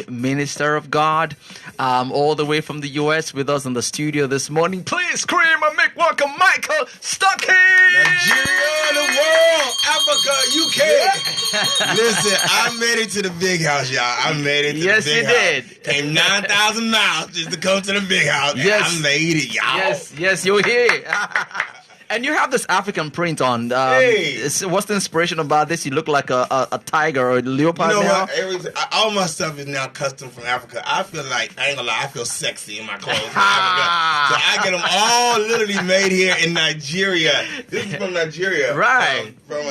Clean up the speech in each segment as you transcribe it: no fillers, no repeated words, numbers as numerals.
Minister of God, all the way from the U.S. with us in the studio this morning. Please scream and make welcome Michael Stuckey! Nigeria, the world, Africa, UK. Yeah. Listen, I made it to the big house, y'all. I made it to the big house. Yes, you did. Came 9,000 miles just to come to the big house. Yes. I made it, y'all. Yes, you're here. And you have this African print on. What's the inspiration about this? You look like a tiger or a leopard now. You know what? All my stuff is now custom from Africa. I feel like, I ain't gonna lie, I feel sexy in my clothes from Africa. So I get them all literally made here in Nigeria. This is from Nigeria. Right. From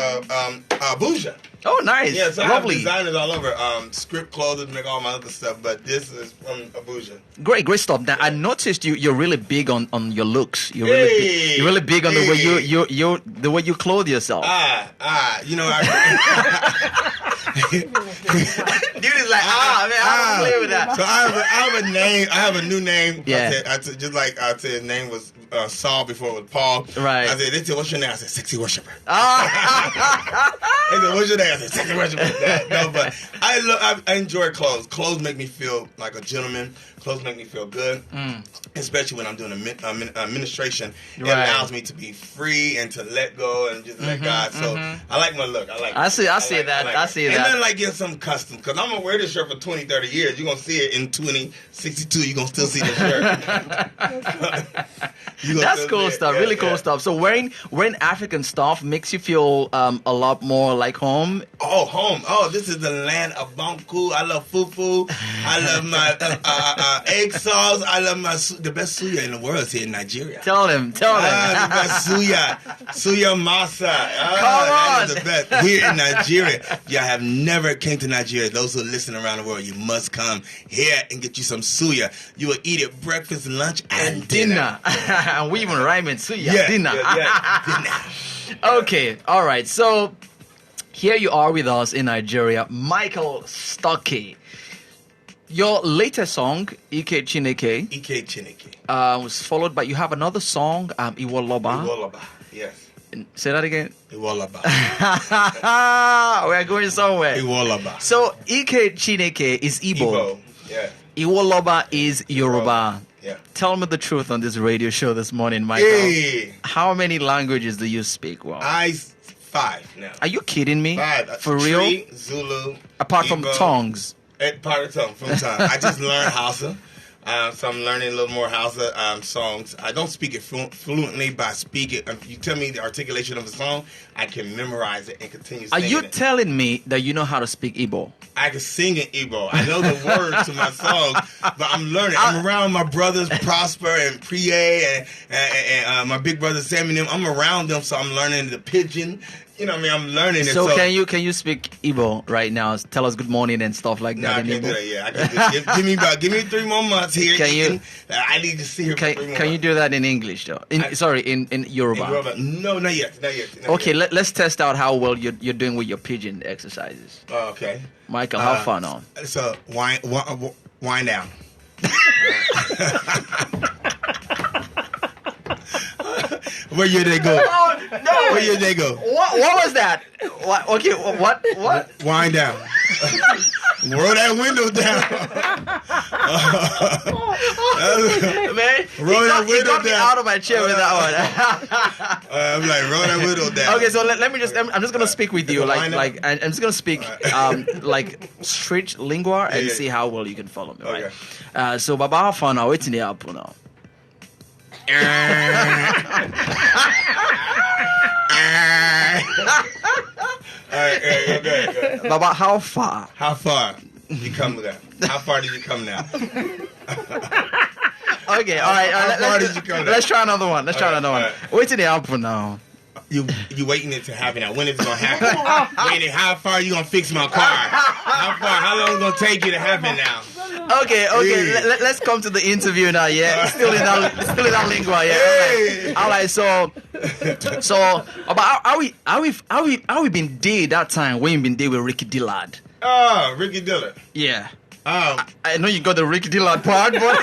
Abuja. Oh, nice. Yeah, so lovely. I have designers all over. Script clothes, make all my other stuff, but this is from Abuja. Great stuff. Now, I noticed you're really big on your looks. You're really big on the way the way you clothe yourself. You know, dude is like, man, I don't play with that. So I have a name. I have a new name. Yeah. I said, just like I said, his name was Saul before it was Paul. Right. I said, they said, what's your name? I said, Sexy Worshiper. They said, what's your name? I said, Sexy Worshiper. No, but I enjoy clothes. Clothes make me feel like a gentleman. Clothes make me feel good, especially when I'm doing administration. It allows me to be free and to let go and just let God. So I like my look. I see that. And then like get some custom, because I'm going to wear this shirt for 20, 30 years. You're going to see it in 2062. You're going to still see this shirt. That's cool stuff. Really cool stuff. So wearing African stuff makes you feel a lot more like home. Oh, home. Oh, this is the land of Banku. I love fufu. I love my egg sauce. I love the best suya in the world is here in Nigeria. Tell them. The best suya masa. That is the best here in Nigeria. If y'all have never came to Nigeria, those who are listening around the world, you must come here and get you some suya. You will eat it breakfast, lunch, and dinner. And we even rhyme in suya. Dinner. Dinner. Okay, all right. So here you are with us in Nigeria, Michael Stuckey. Your latest song, Ike Chineke. Was followed by, you have another song, Iwoloba. Iwoloba, yes. Say that again. Iwoloba. We are going somewhere. Iwoloba. So Ike Chineke is Igbo. Yeah. Iwoloba is Yoruba. Yeah. Tell me the truth on this radio show this morning, Michael. Hey. How many languages do you speak? Wow. 5 now. Are you kidding me? 5. For real? Tree, Zulu. Apart Igbo, from tongues. Part of tongue, from tongue. I just learned Hausa. So I'm learning a little more Hausa songs. I don't speak it fluently, but I speak it. If you tell me the articulation of a song, I can memorize it and continue singing it. Are you telling me that you know how to speak Igbo? I can sing in Igbo. I know the words to my songs, but I'm learning. I'm around my brothers Prosper and Priye and my big brother Sammy and them. I'm around them, so I'm learning the pidgin. You know what I mean? I'm learning it. So can you speak Igbo right now? Tell us good morning and stuff like that. I can't do that. Yeah, I can do that. Give me 3 more months here. I need to see her for 3 more months. Can you do that in English though? In Yoruba? In Yoruba? No, not yet. Okay, let's test out how well you're doing with your pidgin exercises. Okay. Michael, have fun on. So wind down. Where did they go? No. Where did they go? What was that? What? Okay, what? Wind down. Roll that window down. Man, roll that window got me down. out of my chair with that one. I'm like, roll that window down. Okay, so I'm just gonna speak with you I'm just gonna speak like street lingua and see how well you can follow me. Right? Okay. So Baba, how far now? What's in the app now? Okay. Baba, how far? How far you come with that? How far did you come now? Okay, all right. How far did you come now? Let's try another one. Wait till the output now. You waiting it to happen now. When is it gonna happen? Waiting, how far you gonna fix my car? How long is it gonna take you to happen now? Okay. Yeah. Let's come to the interview now. Yeah, still in that lingua. Yeah. Hey. All right. So, about how we been there that time when you been there with Ricky Dillard? Oh, Ricky Dillard. Yeah. I know you got the Ricky Dillard part, but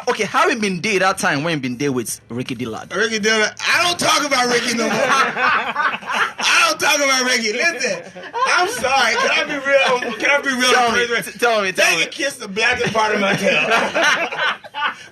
Okay, how you been there that time when you been there with Ricky Dillard? Ricky Dillard, I don't talk about Ricky no more. I don't talk about Ricky. Listen, I'm sorry. Can I be real? Tell me. Take a kiss the blackest part of my tail.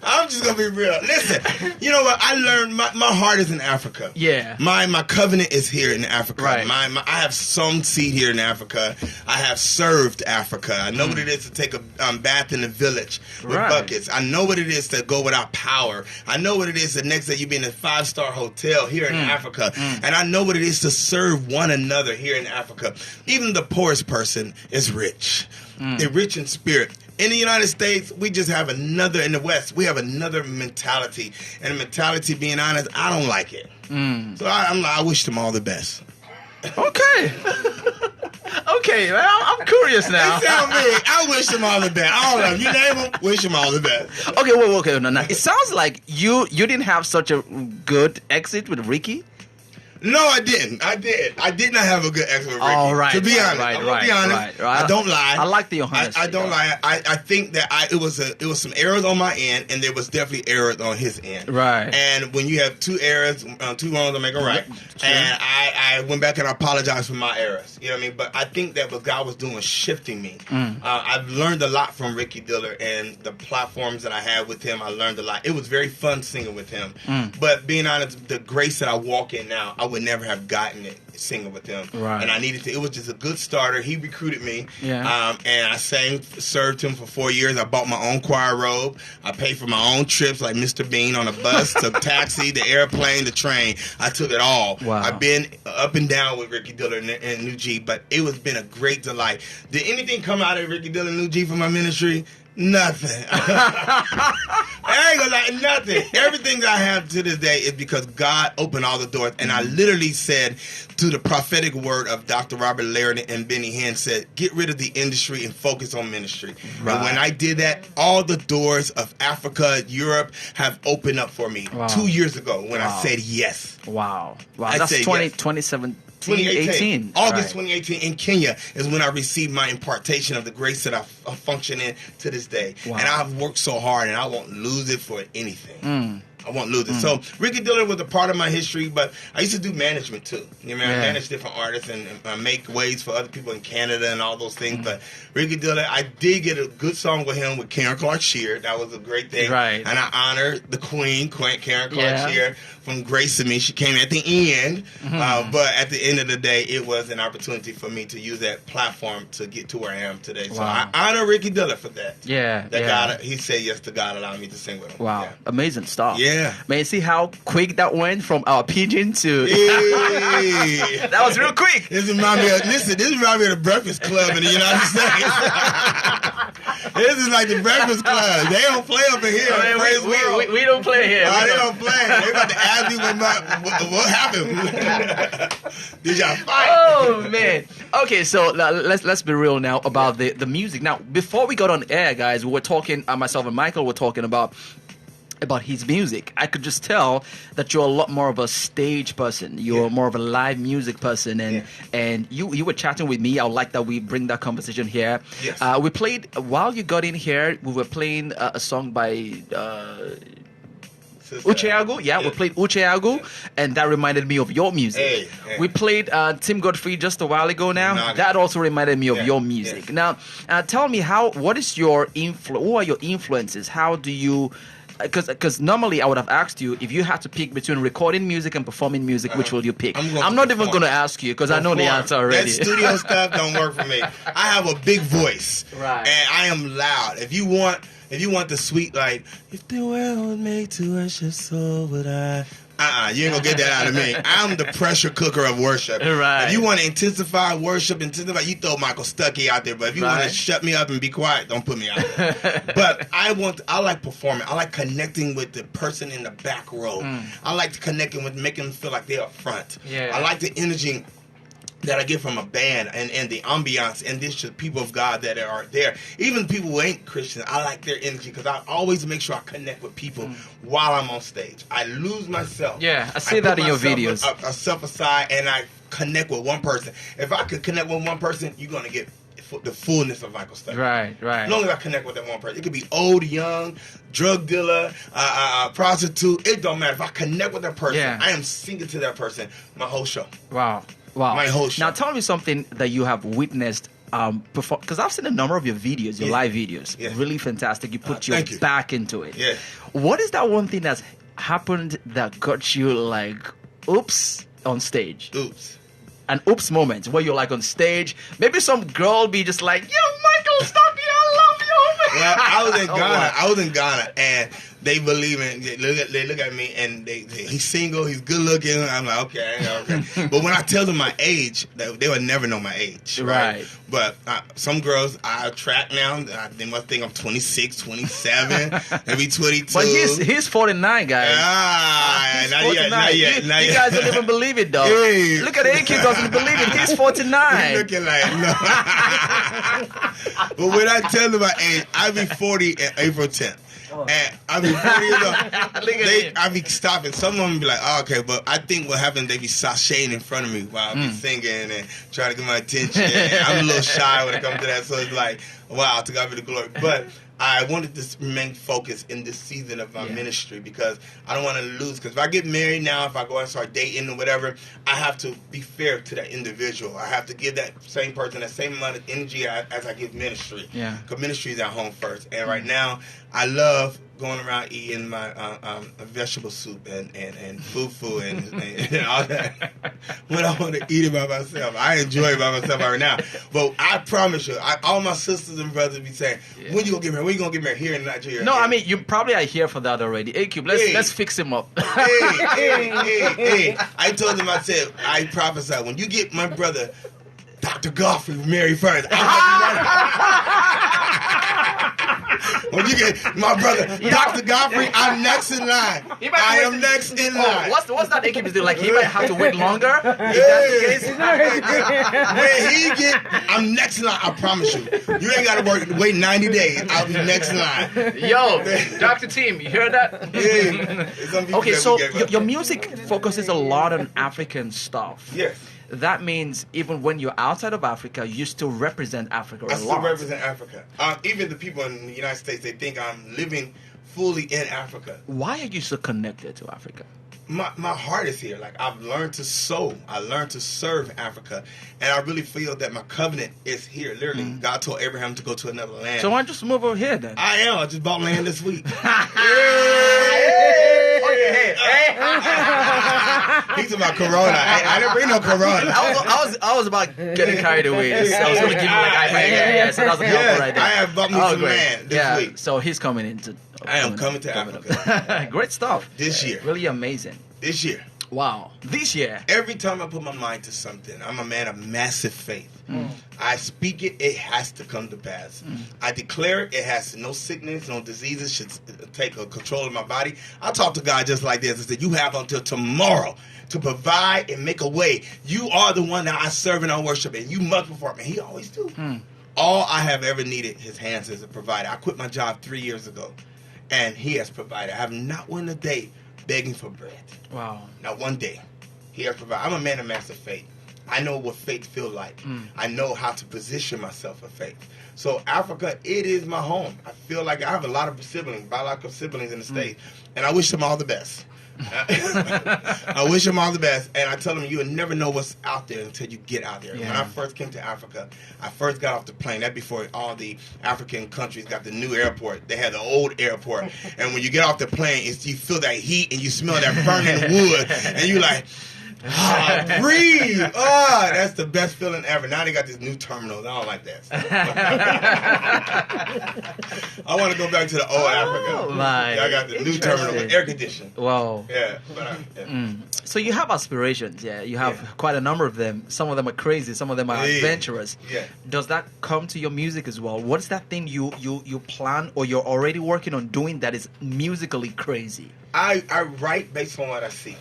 I'm just gonna be real. Listen, you know what? I learned my heart is in Africa. Yeah. My covenant is here in Africa. Right. I have sown seed here in Africa. I have served Africa. I know what it is to take a bath in the village with buckets. I know what it is to go without power. I know what it is the next day you be in a 5-star hotel here in Africa. And I know what it is to serve one another here in Africa. Even the poorest person is rich. They're rich in spirit. In the United States, we just have another, in the West, we have another mentality. And the mentality, being honest, I don't like it. So I wish them all the best. Okay. Okay, well, I'm curious now. They sound big. I wish them all the best. All of them. You name them, wish them all the best. Okay, okay. No. It sounds like you didn't have such a good exit with Ricky. No, I didn't. I did not have a good exit with Ricky. Oh, right. To be honest. Right. I don't lie. I like the honesty. I don't lie. I think that it was some errors on my end, and there was definitely errors on his end. Right. And when you have two errors, two wrongs don't make a right. True. And I went back and I apologized for my errors. You know what I mean? But I think that what God was doing was shifting me. I've learned a lot from Ricky Dillard, and the platforms that I had with him, I learned a lot. It was very fun singing with him. But being honest, the grace that I walk in now, I would never have gotten it singing with him. Right. And I needed to. It was just a good starter. He recruited me. Yeah. And I served him for 4 years. I bought my own choir robe. I paid for my own trips like Mr. Bean on a bus, the taxi, the airplane, the train. I took it all. Wow. I've been up and down with Ricky Dillard and New G, but it was been a great delight. Did anything come out of Ricky Dillard and New G for my ministry? Nothing. I ain't gonna lie, nothing. Everything that I have to this day is because God opened all the doors. And I literally said to the prophetic word of Dr. Robert Laird and Benny Hinn, said, get rid of the industry and focus on ministry. Right. And when I did that, all the doors of Africa, Europe have opened up for me. 2 years ago when I said yes. Wow. That's 2018. August 2018 in Kenya is when I received my impartation of the grace that I function in to this day. Wow. And I've worked so hard, and I won't lose it for anything. I won't lose it. So Ricky Dillard was a part of my history, but I used to do management too. You know, I managed different artists and make ways for other people in Canada and all those things. But Ricky Dillard, I did get a good song with him with Karen Clark Sheard. That was a great thing. Right. And I honor the Queen Karen Clark Sheard from Grace to Me. She came at the end, but at the end of the day, it was an opportunity for me to use that platform to get to where I am today. So I honor Ricky Dillard for that. God, he said yes to God allowing me to sing with him. Wow. Yeah. Amazing stuff. Yeah. Man, see how quick that went from our pigeon to... Hey. That was real quick. This reminds me of the Breakfast Club in the United States. This is like the Breakfast Club. They don't play up in here. We don't play here. They don't play. They about to ask me what happened. Did y'all fight? Oh, man. Okay, so let's be real now about the music. Now, before we got on air, guys, we were talking, myself and Michael were talking about his music. I could just tell that you're a lot more of a stage person. You're more of a live music person, and you were chatting with me. I would like that we bring that conversation here. Yes. We played, while you got in here, we were playing a song by Ucheagwu. We played Ucheagwu, and that reminded me of your music. Hey. We played Tim Godfrey just a while ago now. That also reminded me of your music. Now, tell me, what is your who are your influences? How do you... Because normally I would have asked you, if you had to pick between recording music and performing music, which will you pick? I'm not even going to ask you because I know the answer already. That studio stuff don't work for me. I have a big voice, and I am loud. If you want the sweet, like, if the world was made to worship, so would I. You ain't gonna get that out of me. I'm the pressure cooker of worship. Right. If you want to intensify worship, you throw Michael Stuckey out there. But if you want to shut me up and be quiet, don't put me out there. But I like performing. I like connecting with the person in the back row. I like connecting with making them feel like they're up front. I like the energy that I get from a band and the ambiance and this people of God that are there. Even people who ain't Christian, I like their energy because I always make sure I connect with people while I'm on stage. I lose myself. Yeah, I see that in your videos. I self aside and I connect with one person. If I could connect with one person, you're going to get the fullness of Michael Stuckey. Right. As long as I connect with that one person. It could be old, young, drug dealer, prostitute. It don't matter. If I connect with that person, I am singing to that person my whole show. Wow. My whole show. Now tell me something that you have witnessed perform, because I've seen a number of your videos, your live videos. Really fantastic. You put your back into it. Yeah. What is that one thing that's happened that got you like, oops, on stage? Oops. An oops moment where you're like on stage. Maybe some girl be just like, yo, Michael Stuckey, I love you. Well, I was in Ghana. I was in Ghana, and they believe in. They look at me, and he's single. He's good looking. I'm like, okay. But when I tell them my age, they would never know my age. Right. But some girls I attract now. They must think I'm 26, 27, maybe 22. But he's 49, guys. Not yet. You guys don't even believe it, though. Hey. Look at the kid doesn't believe it. He's 49. He's looking like no. But when I tell them my age, I'll be 40 in April 10th. And I mean, 40 years old, I be stopping. Some of them be like, oh, okay, but I think what happened, they be sashaying in front of me while I be singing and trying to get my attention. And I'm a little shy when it comes to that, so it's like, wow, to God be the glory. But I wanted to remain focused in this season of my ministry because I don't want to lose. Because if I get married now, if I go and start dating or whatever, I have to be fair to that individual. I have to give that same person the same amount of energy as I give ministry. Yeah. Because ministry is at home first. And right now, I love going around eating my vegetable soup and fufu and all that. When I want to eat it by myself, I enjoy it by myself right now. But I promise you, all my sisters and brothers be saying, when you gonna get married? When you gonna get married? Here in Nigeria. No, I mean, you probably are here for that already. Hey, Cube, let's fix him up. Hey. I told him, I said, I prophesied, when you get my brother, Dr. Godfrey, married first. When you get my brother, Dr. Godfrey, I'm next in line. I am next in line. What's that AKB doing? Like, he might have to wait longer? If that's the case? When he get, I'm next in line, I promise you. You ain't got to wait 90 days. I'll be next in line. Yo, Dr. Team, you hear that? Yeah. Okay, so your music focuses a lot on African stuff. Yes. That means even when you're outside of Africa, you still represent Africa a lot. I still represent Africa. Even the people in the United States, they think I'm living fully in Africa. Why are you so connected to Africa? My heart is here. Like, I've learned to sow. I learned to serve Africa. And I really feel that my covenant is here. Literally, God told Abraham to go to another land. So why don't you just move over here then? I am. I just bought land this week. He's about Corona. I didn't bring no Corona. I was about getting carried away. I was going to give you like, so that was a helper right there. I have bought me some land this week. So he's coming into. I am coming to Africa. Great stuff. This year. Really amazing. This year. Wow. This year. Every time I put my mind to something, I'm a man of massive faith. I speak it, it has to come to pass. I declare it has no sickness, no diseases should take control of my body. I talk to God just like this. I said, you have until tomorrow to provide and make a way. You are the one that I serve and I worship, and you must perform. And he always do. All I have ever needed, his hands as a provider. I quit my job 3 years ago, and he has provided. I have not one a day begging for bread. Wow. Not one day. He has provided. I'm a man of massive faith. I know what faith feels like. I know how to position myself for faith. So Africa, it is my home. I feel like I have a lot of siblings, biological siblings in the States, and I wish them all the best. I wish them all the best, and I tell them you will never know what's out there until you get out there. When I first came to Africa, I first got off the plane. That before all the African countries got the new airport. They had the old airport, and when you get off the plane, you feel that heat and you smell that burning wood, and you like, breathe. That's the best feeling ever. Now they got this new terminal. I don't like that. I want to go back to the old Africa. I got the new terminal with air conditioning. Wow. Yeah. So you have aspirations. Yeah. You have quite a number of them. Some of them are crazy. Some of them are adventurous. Yeah. Does that come to your music as well? What is that thing you plan or you're already working on doing that is musically crazy? I write based on what I see.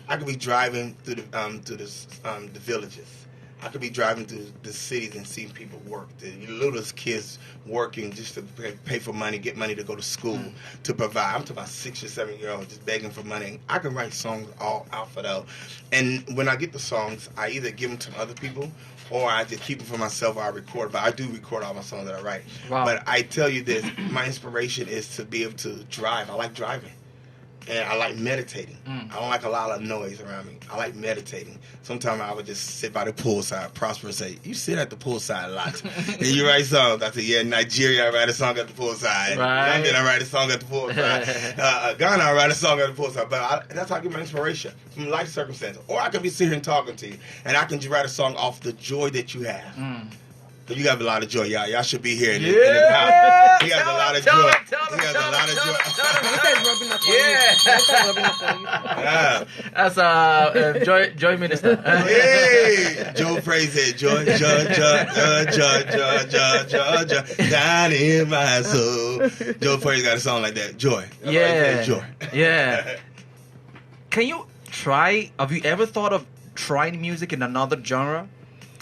I could be driving through the villages. I could be driving through the cities and seeing people work. The littlest kids working just to pay for money, get money to go to school, to provide. I'm talking about 6 or 7 year olds just begging for money. I can write songs all out for that. And when I get the songs, I either give them to other people or I just keep it for myself, or I record. But I do record all my songs that I write. Wow. But I tell you this, my inspiration is to be able to drive. I like driving. And I like meditating. I don't like a lot of noise around me. I like meditating. Sometimes I would just sit by the poolside. Prosper and say, you sit at the poolside a lot. And you write songs. I said, yeah, in Nigeria, I write a song at the poolside. Right. London, I write a song at the poolside. Ghana, I write a song at the poolside. But that's how I get my inspiration, from life circumstances. Or I could be sitting here and talking to you, and I can just write a song off the joy that you have. You have a lot of joy, y'all. Y'all should be here in this house. He has a lot of joy. He has a lot of joy. That's Joy Minister. Hey, Joe praise it. Joy, down in my soul. Joe Praise got a song like that. Joy. Yeah. Joy. Yeah. Can you try? Have you ever thought of trying music in another genre,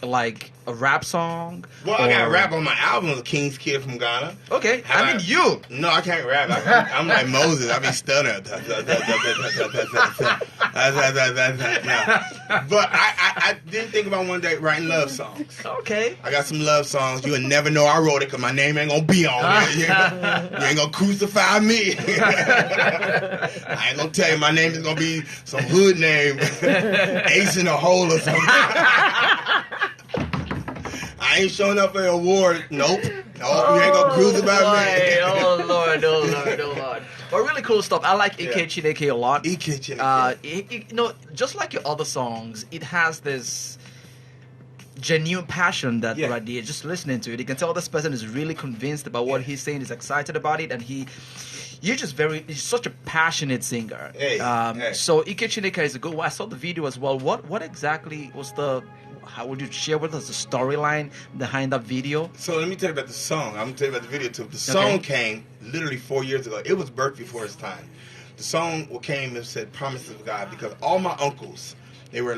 like a rap song? Well, I got rap on my album, The King's Kid from Ghana. Okay, I mean you. No, I can't rap. I'm like Moses. I be stuttering. But I did think about one day writing love songs. Okay. I got some love songs. You would never know I wrote it because my name ain't going to be on it. You ain't going to crucify me. I ain't going to tell you my name is going to be some hood name. Ace in a hole or something. I ain't showing up for an award. Nope. You ain't gonna crucify me. Oh Lord. But really cool stuff. I like Ike Chineke a lot. Ike Chineke. You know, just like your other songs, it has this genuine passion that right there. Just listening to it, you can tell this person is really convinced about what he's saying. He's excited about it, and you're such a passionate singer. So Ike Chineke is a good one. I saw the video as well. What exactly was how would you share with us the storyline behind that video? So let me tell you about the song. I'm going to tell you about the video too. The song came literally 4 years ago. It was birthed before its time. The song came and said Promises of God, because all my uncles, they were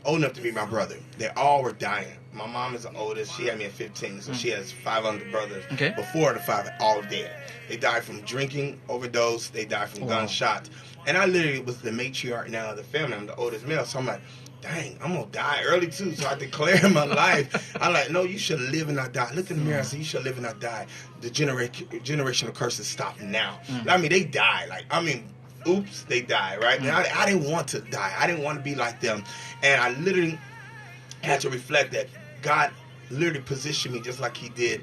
old enough to be my brother. They all were dying. My mom is the oldest. She had me at 15, so she has 5 other brothers. Okay. Before the 5, all dead. They died from drinking, overdose. They died from gunshots. And I literally was the matriarch now of the family. I'm the oldest male, so I'm like, dang, I'm going to die early too. So I declare my life. I'm like, no, you should live and not die. Look in the mirror and say, you should live and not die. The generational curses stop now. I mean, they die. Oops, they die, right? And I didn't want to die. I didn't want to be like them. And I literally had to reflect that God literally positioned me just like he did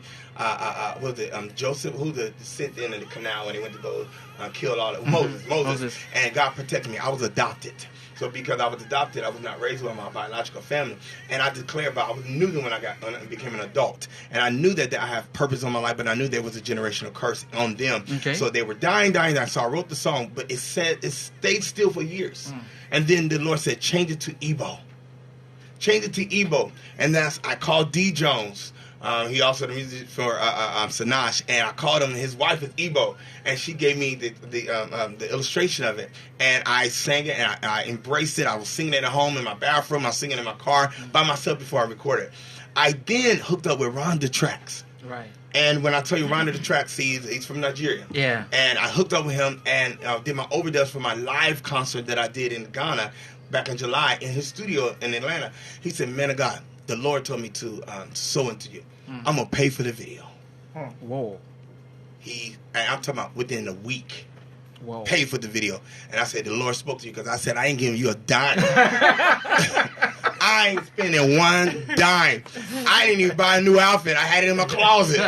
Joseph, who sent in the canal when he went to go kill all the Moses. And God protected me. I was adopted. So because I was adopted, I was not raised with my biological family. And I declared, I knew that when I became an adult. And I knew that I have purpose on my life, but I knew there was a generational curse on them. Okay. So they were dying. So I wrote the song, but it stayed still for years. And then the Lord said, change it to Igbo. Change it to Igbo. And I called D. Jones. He also did the music for Sinach, and I called him. His wife is Igbo, and she gave me the illustration of it, and I sang it, and I embraced it. I was singing it at home in my bathroom. I was singing it in my car by myself before I recorded. I then hooked up with Ron the Tracks. Right. And when I tell you Ron the Tracks, he's from Nigeria. Yeah. And I hooked up with him and did my overdubs for my live concert that I did in Ghana back in July in his studio in Atlanta. He said, man of God, the Lord told me to sow into you. I'm going to pay for the video. Whoa. I'm talking about within a week. Whoa. Pay for the video. And I said, the Lord spoke to you because I said, I ain't giving you a dime. I ain't spending one dime. I didn't even buy a new outfit. I had it in my closet.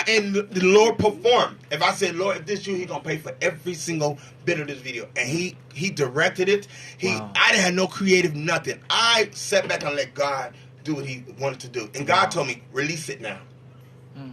And the Lord performed. If I said, Lord, if this you, He's going to pay for every single bit of this video. And He directed it. I didn't have no creative nothing. I sat back and let God do what He wanted to do. And God told me, release it now.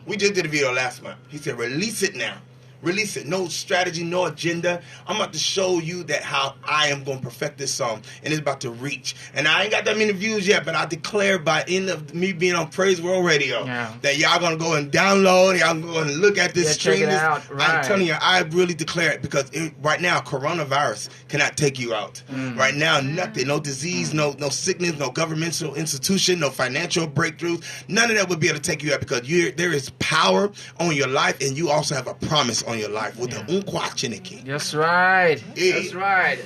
We just did a video last month. He said, release it now. Release it. No strategy, no agenda. I'm about to show you that how I am going to perfect this song. And it's about to reach. And I ain't got that many views yet, but I declare by end of me being on Praiseworld Radio that y'all going to go and download. Y'all going to look at this, stream this. Right. I'm telling you, I really declare it because right now, coronavirus cannot take you out. Right now, nothing. No disease, no sickness, no governmental institution, no financial breakthroughs. None of that would be able to take you out because there is power on your life and you also have a promise on your life with the Unkwa Chineke. That's right. Yeah. That's right.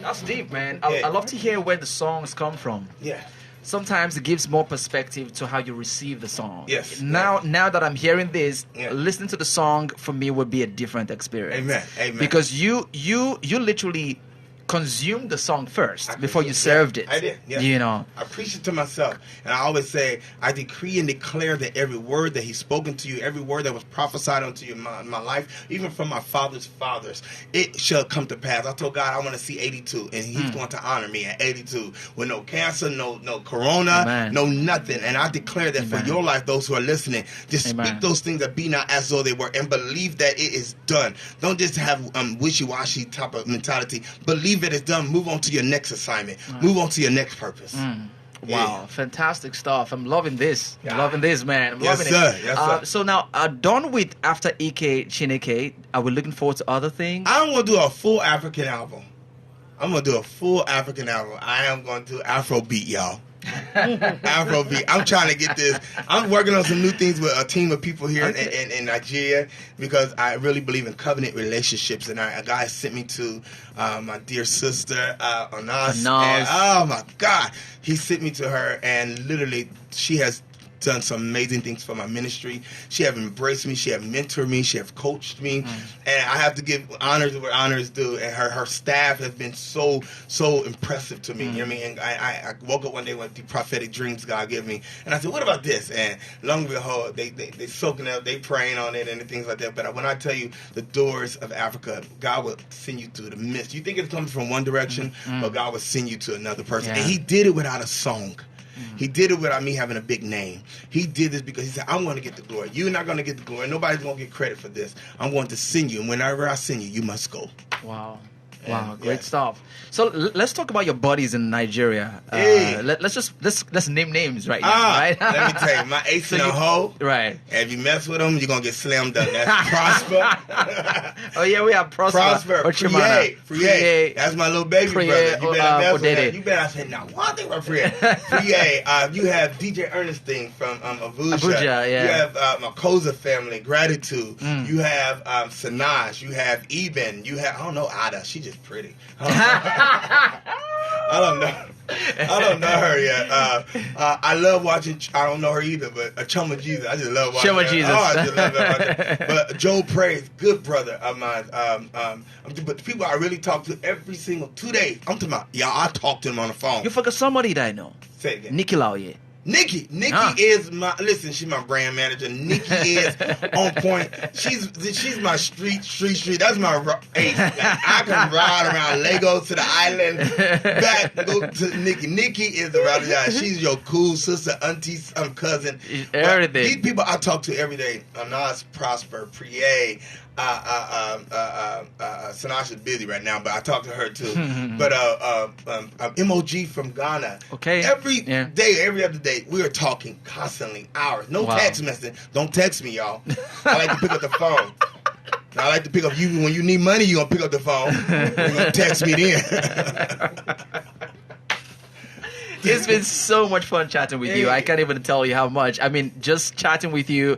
That's deep, man. I love to hear where the songs come from. Yeah. sometimes it gives more perspective to how you receive the song. Yes. Now that I'm hearing this, listening to the song for me would be a different experience. Amen. Because you literally consumed the song first before you served it. I did. Yes. You know. I preach it to myself, and I always say, I decree and declare that every word that He's spoken to you, every word that was prophesied unto you in my life, even from my father's fathers, it shall come to pass. I told God I want to see 82, and He's going to honor me at 82 with no cancer, no corona, Amen. no nothing. And I declare that for your life, those who are listening, just speak those things that be not as though they were, and believe that it is done. Don't just have wishy-washy type of mentality. Believe it is done. Move on to your next assignment. Move on to your next purpose. Wow, fantastic stuff. I'm loving this. I'm loving this, man. I'm loving it. Yes, sir. So now, done with after Ike Chineke, are we looking forward to other things? I'm going to do a full African album. I am going to do Afrobeat, y'all. Afrobeat. I'm trying to get this. I'm working on some new things with a team of people here in Nigeria, because I really believe in covenant relationships. And a guy sent me to my dear sister, Anas. And, oh my God. He sent me to her, and literally she has done some amazing things for my ministry. She have embraced me. She have mentored me. She have coached me. And I have to give honors where honors due. And her staff has been so impressive to me. You know what I mean? And I woke up one day with the prophetic dreams God gave me. And I said, what about this? And long and behold, they soaking up, they praying on it and things like that. But when I tell you the doors of Africa, God will send you through the midst. You think it's coming from one direction, but God will send you to another person. And He did it without a song. He did it without me having a big name. He did this because He said, I'm going to get the glory. You're not going to get the glory. Nobody's going to get credit for this. I'm going to send you. And whenever I send you, you must go. Wow. Wow, great stuff. So let's talk about your buddies in Nigeria. Let's name names right now, right? Let me tell you, my ace in a hole. Right. If you mess with them, you're going to get slammed dunk. That's Prosper. Oh, yeah, we have Prosper. Priye. That's my little baby brother. You better mess with that. You better say, now, one thing about Priye. Priye, you have DJ Ernestine from Abuja. Yeah. You have Makosa family, Gratitude. You have Sanaj. You have Eben. You have, I don't know, Ada. She just pretty. I don't know her yet. I love watching. I don't know her either, but a Chum of Jesus. I just love watching. Chum of Jesus. Oh, I just love that. But Joe Praise, good brother of mine. But the people I really talk to every single 2 days. I'm talking about. Yeah, I talk to them on the phone. You forgot somebody that I know. Say it again. Nikki Lauye. Nikki is my, listen, she's my brand manager. Nikki is on point. She's my street. That's my ace. Like, I can ride around Lagos to the island, back, go to Nikki. Nikki is the ride guy. She's your cool sister, auntie, cousin. Everything. These people I talk to every day. Anas, Prosper, Priye, Sanasha's busy right now, but I talk to her too. But MOG from Ghana. Okay. Every day, every other day, we are talking constantly, hours. No text messaging. Don't text me, y'all. I like to pick up the phone. I like to pick up you when you need money. You gonna pick up the phone. You're gonna text me then. It's been so much fun chatting with you. I can't even tell you how much. I mean, just chatting with you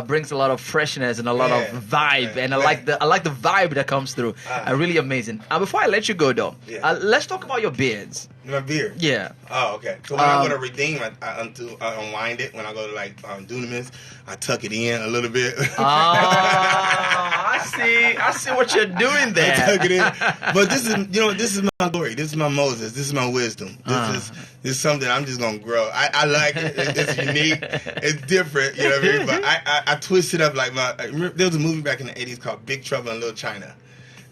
brings a lot of freshness and a lot of vibe, and I like the vibe that comes through. Really amazing. Before I let you go, though, let's talk about your beards. My beard? Yeah. Oh, okay. So when I go to redeem, I unwind it. When I go to like Dunamis, I tuck it in a little bit. I see what you're doing there. I tuck it in. But this is my glory. This is my Moses. This is my wisdom. This is something I'm just gonna grow. I like it. It's unique. It's different. You know what I mean? But I twist it up like there was a movie back in the 80s called Big Trouble in Little China.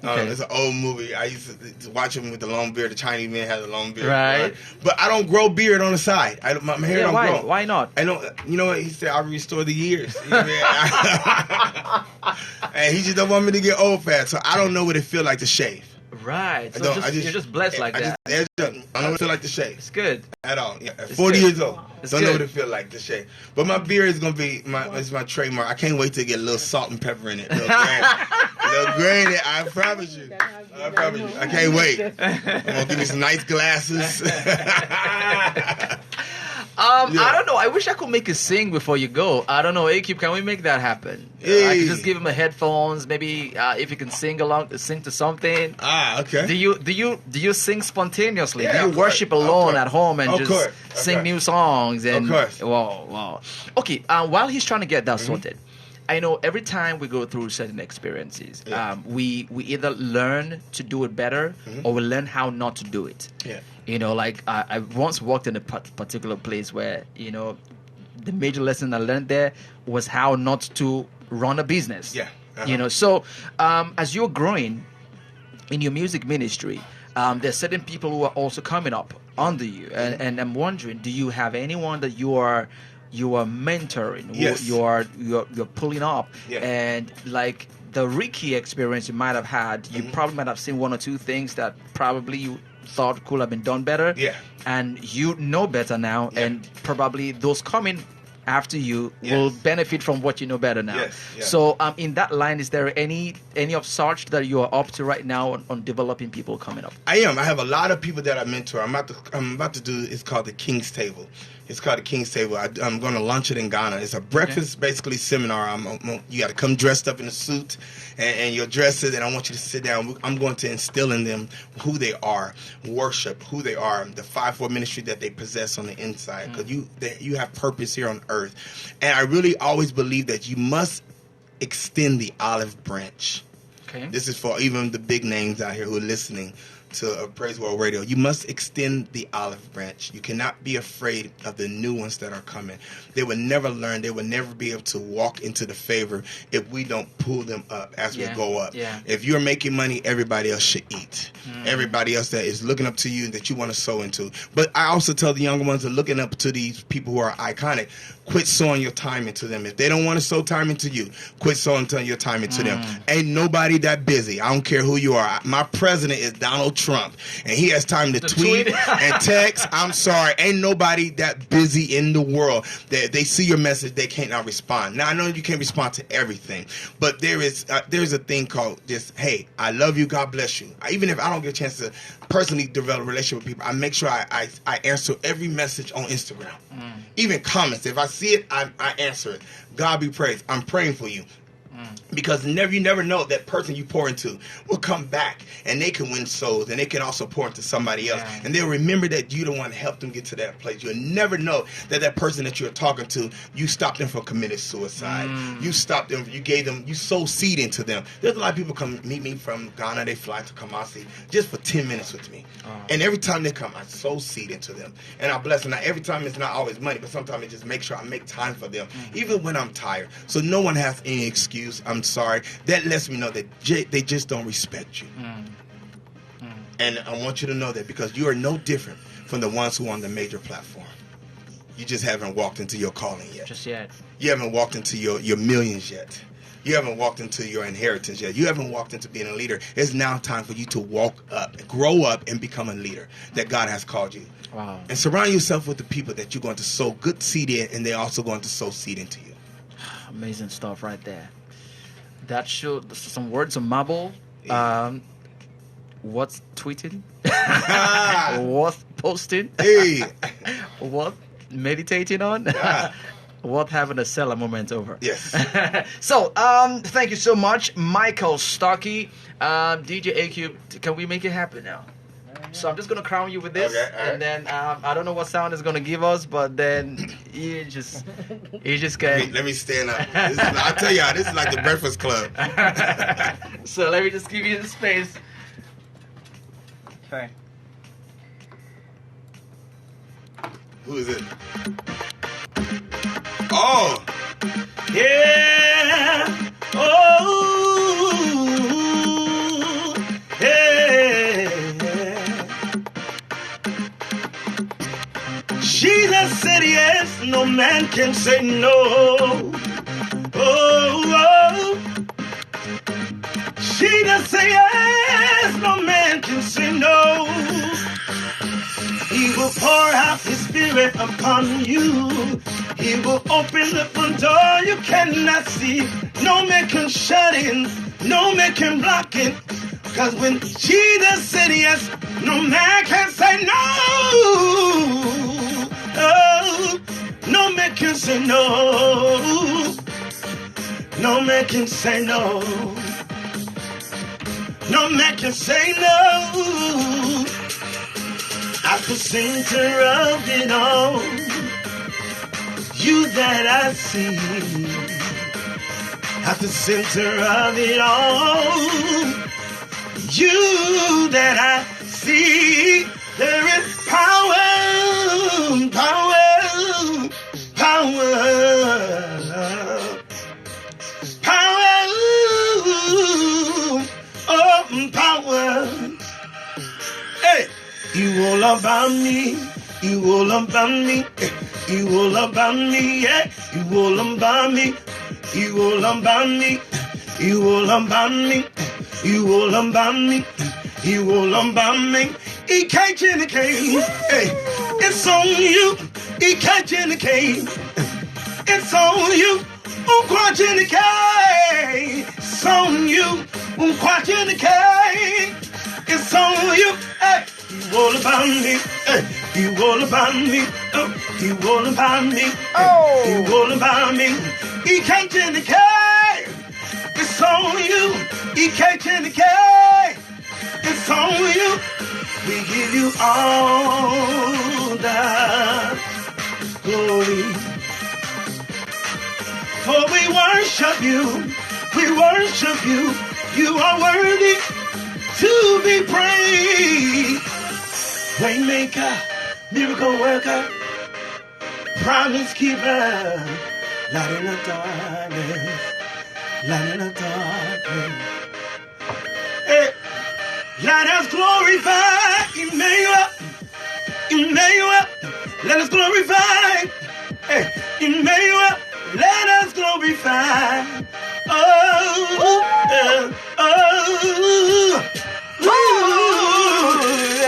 It's an old movie. I used to watch him with the long beard. The Chinese man has a long beard. Right. But I don't grow beard on the side. My hair don't grow. Why not? I don't. You know what? He said, I'll restore the years. You know what I mean? And he just don't want me to get old fast. So I don't know what it feel like to shave. Right. So you're just blessed like that. I don't know what it feel like to shave. It's good. At all. Yeah. At 40 years old. Don't know what it feel like to shave. But my beard is going to be it's my trademark. I can't wait to get a little salt and pepper in it. A little grain. I promise you. I can't wait. I'm going to give me some nice glasses. I don't know. I wish I could make you sing before you go. I don't know, A-Cube, can we make that happen? Hey. I could just give him the headphones. Maybe if you can sing to something. Okay. Do you sing spontaneously? Yeah, do you worship alone at home and just sing new songs? And, of course. Wow. Okay. While he's trying to get that sorted, I know every time we go through certain experiences, we either learn to do it better or we learn how not to do it. Yeah. You know, like I once worked in a particular place where, you know, the major lesson I learned there was how not to run a business. Yeah. You know, so as you're growing in your music ministry, there's certain people who are also coming up under you. And I'm wondering, do you have anyone that you are mentoring, yes. you're pulling up, yeah. and like the Ricky experience you might have had, you probably might have seen one or two things that probably you thought could have been done better, and you know better now, and probably those coming after you will benefit from what you know better now. So in that line, is there any of such that you are up to right now on developing people coming up? I am. I have a lot of people that I mentor. I'm about to do, it's called the King's Table. It's called the King's Table. I'm going to launch it in Ghana. It's a breakfast, basically, seminar. You got to come dressed up in a suit, and you'll dress it, and I want you to sit down. I'm going to instill in them who they are, worship, who they are, the 5-4 ministry that they possess on the inside, because you have purpose here on earth. And I really always believe that you must extend the olive branch. Okay. This is for even the big names out here who are listening to Praiseworld Radio. You must extend the olive branch. You cannot be afraid of the new ones that are coming. They will never learn. They will never be able to walk into the favor if we don't pull them up as we go up. If you're making money, everybody else should eat. Everybody else that is looking up to you that you want to sow into. But I also tell the younger ones that are looking up to these people who are iconic, quit sowing your time into them. If they don't want to sow time into you, quit sowing your time into them. Ain't nobody that busy. I don't care who you are. My president is Donald Trump, and he has time to tweet and text. I'm sorry. Ain't nobody that busy in the world that they see your message, they can't now respond. Now, I know you can't respond to everything, but there's a thing called just, hey, I love you, God bless you. Even if I don't get a chance to personally develop a relationship with people, I make sure I answer every message on Instagram. Even comments. If I see it, I answer it. God be praised. I'm praying for you. Because you never know, that person you pour into will come back and they can win souls, and they can also pour into somebody else. And they'll remember that you don't want to help them get to that place. You'll never know that person that you're talking to, you stopped them from committing suicide. You stopped them, you sowed seed into them. There's a lot of people come meet me from Ghana. They fly to Kumasi just for 10 minutes with me. And every time they come, I sow seed into them. And I bless them. Now, every time it's not always money, but sometimes I just make sure I make time for them, even when I'm tired. So no one has any excuse. I'm sorry. That lets me know that they just don't respect you. And I want you to know that, because you are no different from the ones who are on the major platform. You just haven't walked into your calling yet. Just yet. You haven't walked into your millions yet. You haven't walked into your inheritance yet. You haven't walked into being a leader. It's now time for you to walk up, grow up, and become a leader that God has called you. Wow. And surround yourself with the people that you're going to sow good seed in, and they're also going to sow seed into you. Amazing stuff right there. That should some words of marble. What's tweeting? Worth posting? Worth meditating on? Worth having a Selah moment over. Yes. So, thank you so much, Michael Stuckey. DJ A-Cube, can we make it happen now? So I'm just going to crown you with this, and then I don't know what sound it's going to give us, but then you just can... Let me stand up. I'll tell y'all, this is like the Breakfast Club. So let me just give you the space. Okay. Who is it? Oh! Yeah! Oh! Yeah! Jesus said yes, no man can say no. Oh! Jesus said yes, no man can say no. He will pour out his spirit upon you. He will open up a door you cannot see. No man can shut in, no man can block it. Cause when Jesus said yes, no man can say no. Oh, say no. No man can say no. No man can say no. At the center of it all, you that I see. At the center of it all, you that I see. There is power, power, power, power, oh, power. Hey, you all about me, you all about me, you all about me, yeah, you all about me, you all about me, you all about me, you all about me, you all about me. EKJNK, hey, it's on you. EKJNK, it's on you. UKWJNK, it's on you. UKWJNK, it's on you. Hey, you all about me. Hey, you all about me. Oh, you all about me. Oh, you all about me. EKJNK, it's on you. EKJNK, it's on you. We give you all the glory. For we worship you, you are worthy to be praised. Waymaker, miracle worker, promise keeper, light in the darkness, light in the darkness. Hey. Let us glorify Emmanuel, Emmanuel. Let us glorify, hey, Emmanuel. Let us glorify. Oh,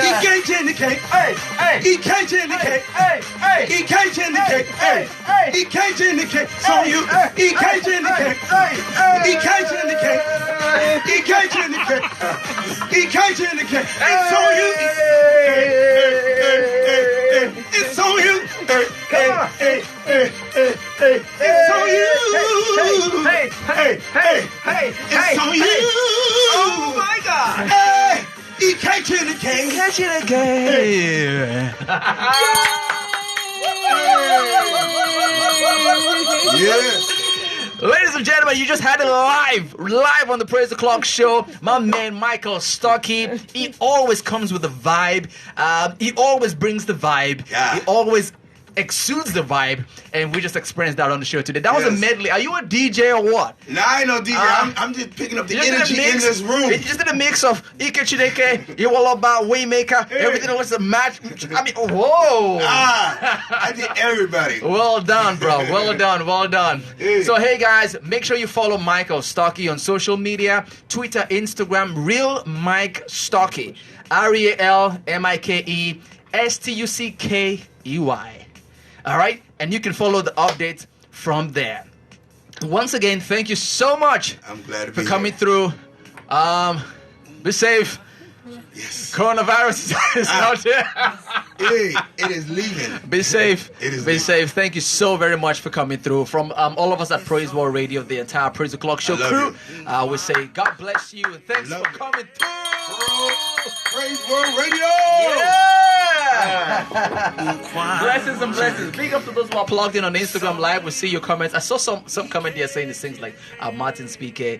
EKJNK, hey, hey, EKJNK, hey, hey, EKJNK, hey, hey, EKJNK. So you, EKJNK, hey, EKJNK, EKJNK, EKJNK. It's on you. It's on you. It's on you. Hey, hey, hey, hey, it's on you. Oh my God. Hey, EKJNK. EKJNK. Yes. Ladies and gentlemen, you just had it live on the Praise the Clock show. My man Michael Stuckey, he always comes with the vibe. He always brings the vibe. Yeah. He always exudes the vibe, and we just experienced that on the show today. That was a medley. Are you a DJ or what? Nah, I ain't no DJ. I'm just picking up the energy in this room. It's just a mix of EKJNK, you all about Waymaker, everything was a match. I mean, whoa! I did everybody. Well done, bro. Well done. Well done. So, hey guys, make sure you follow Michael Stuckey on social media: Twitter, Instagram, Real Mike Stuckey, RealMikeStuckey. All right, and you can follow the updates from there. Once again, thank you so much. I'm glad to be for coming here. through. Be safe. Yes. Coronavirus is out there. It is leaving. Be safe. It is Be leaving. safe. Thank you so very much for coming through. From all of us at Praiseworld Radio, the entire Praise the Clock show crew, we say God bless you and thanks for coming through. Praiseworld Radio. Yeah. Blessings and blessings. Big up to those who are plugged in on Instagram Live. We see your comments. I saw some comment there saying the things like Martin speaker.